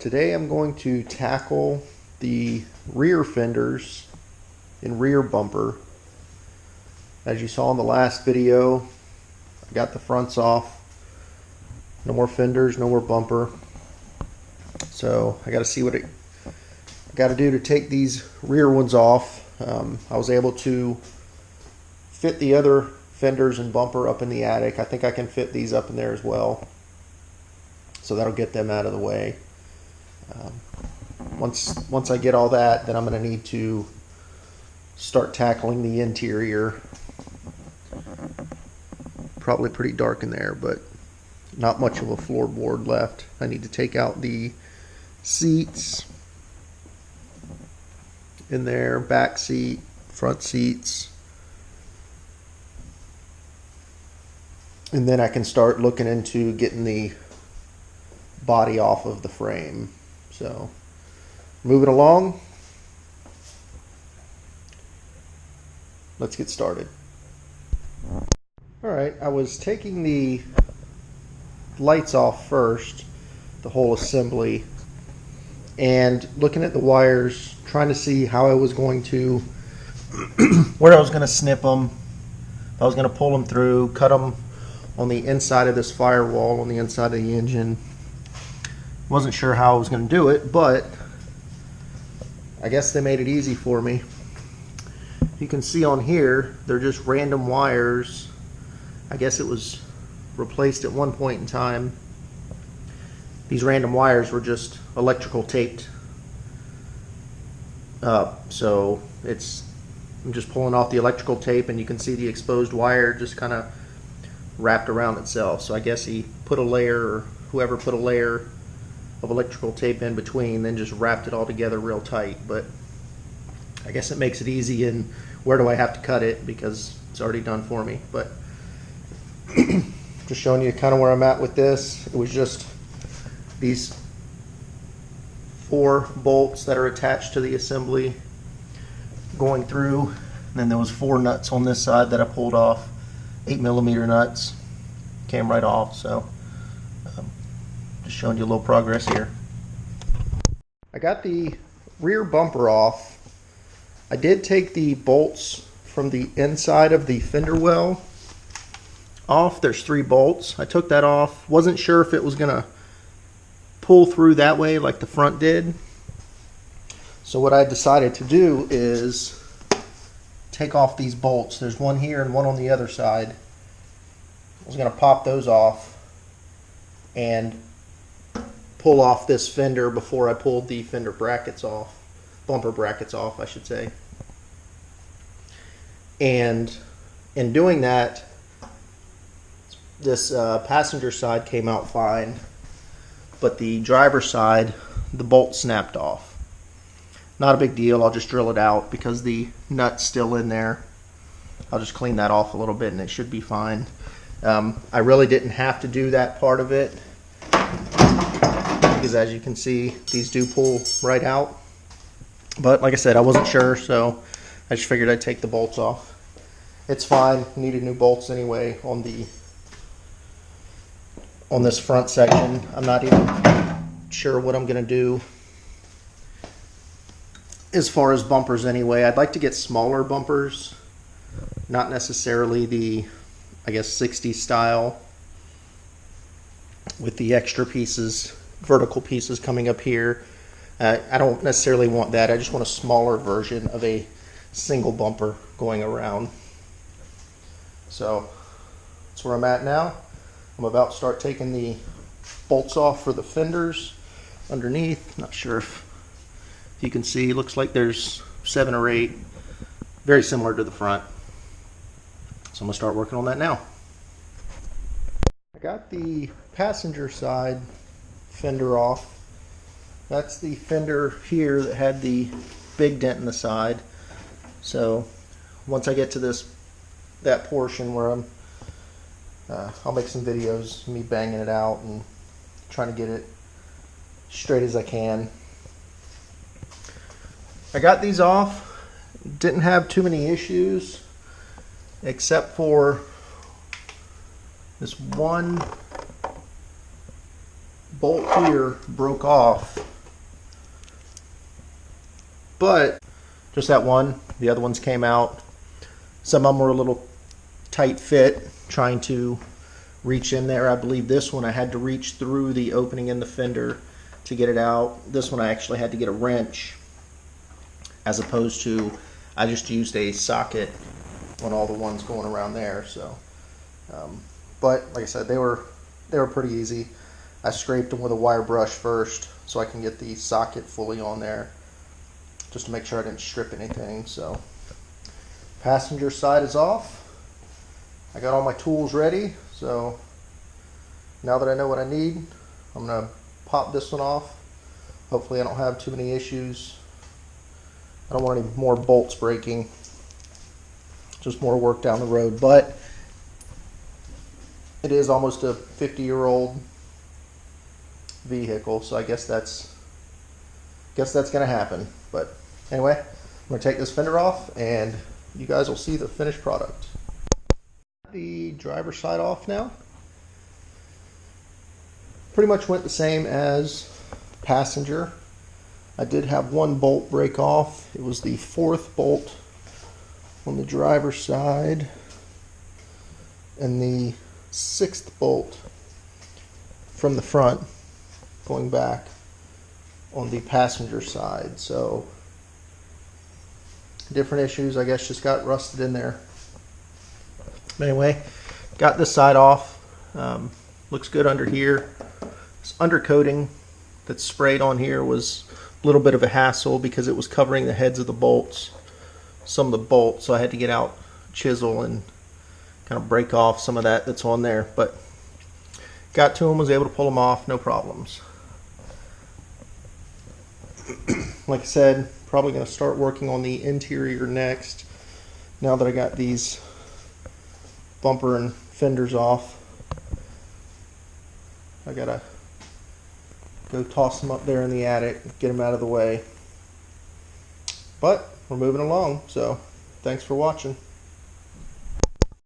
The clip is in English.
Today I'm going to tackle the rear fenders and rear bumper. As you saw in the last video, I got the fronts off. No more fenders, no more bumper. So I got to see what I got to do to take these rear ones off. I was able to fit the other fenders and bumper up in the attic. I think I can fit these up in there as well. So that'll get them out of the way. Once I get all that, then I'm going to need to start tackling the interior. Probably pretty dark in there, but not much of a floorboard left. I need to take out the seats in there, back seat, front seats. And then I can start looking into getting the body off of the frame. So moving along, let's get started. Alright, I was taking the lights off first, the whole assembly, and looking at the wires, trying to see how I was going to, where I was going to snip them, if I was going to pull them through, cut them on the inside of this firewall, on the inside of the engine. Wasn't sure how I was going to do it, but I guess they made it easy for me. You can see on here, they're just random wires. I guess it was replaced at one point in time. These random wires were just electrical taped up. So I'm just pulling off the electrical tape, and you can see the exposed wire just kind of wrapped around itself. So I guess he put a layer, or whoever put a layer of electrical tape in between, then just wrapped it all together real tight. But I guess it makes it easy in where do I have to cut it, because it's already done for me. But just showing you kind of where I'm at with this. It was just these 4 bolts that are attached to the assembly going through, and then there was 4 nuts on this side that I pulled off, 8mm nuts, came right off. So just showing you a little progress here. I got the rear bumper off. I did take the bolts from the inside of the fender well off. There's 3 bolts. I took that off. Wasn't sure if it was gonna pull through that way like the front did. So what I decided to do is take off these bolts. There's one here and one on the other side. I was gonna pop those off and pull off this fender before I pulled the fender brackets off, bumper brackets off, I should say. And in doing that, this passenger side came out fine, but the driver side, the bolt snapped off. Not a big deal. I'll just drill it out because the nut's still in there. I'll just clean that off a little bit and it should be fine. I really didn't have to do that part of it, because as you can see, these do pull right out. But like I said, I wasn't sure, so I just figured I'd take the bolts off. It's fine. Needed new bolts anyway on this front section. I'm not even sure what I'm going to do as far as bumpers anyway. I'd like to get smaller bumpers, not necessarily the, I guess, 60s style with the extra pieces, vertical pieces coming up here. I don't necessarily want that. I just want a smaller version of a single bumper going around. So that's where I'm at now. I'm about to start taking the bolts off for the fenders underneath. Not sure if you can see, looks like there's 7 or 8, very similar to the front. So I'm gonna start working on that now. I got the passenger side fender off. That's the fender here that had the big dent in the side. So once I get to that portion where I'll make some videos of me banging it out and trying to get it straight as I can. I got these off. Didn't have too many issues except for this one bolt here broke off, but just that one. The other ones came out. Some of them were a little tight fit, trying to reach in there. I believe this one I had to reach through the opening in the fender to get it out. This one I actually had to get a wrench, as opposed to I just used a socket on all the ones going around there. So, but like I said, they were pretty easy. I scraped them with a wire brush first so I can get the socket fully on there, just to make sure I didn't strip anything. So, passenger side is off. I got all my tools ready, so now that I know what I need, I'm gonna pop this one off. Hopefully I don't have too many issues. I don't want any more bolts breaking, just more work down the road. But it is almost a 50-year-old vehicle, so I guess that's gonna happen. But anyway, I'm gonna take this fender off and you guys will see the finished product. The driver's side off now. Pretty much went the same as passenger. I did have one bolt break off. It was the 4th bolt on the driver's side and the 6th bolt from the front going back on the passenger side. So different issues, I guess, just got rusted in there. But anyway, got this side off. Looks good under here. This undercoating that's sprayed on here was a little bit of a hassle because it was covering the heads of the bolts, some of the bolts, so I had to get out chisel and kind of break off some of that that's on there. But got to them, was able to pull them off, no problems. Like I said, probably going to start working on the interior next, now that I got these bumper and fenders off. I gotta go toss them up there in the attic, get them out of the way. But we're moving along, so thanks for watching.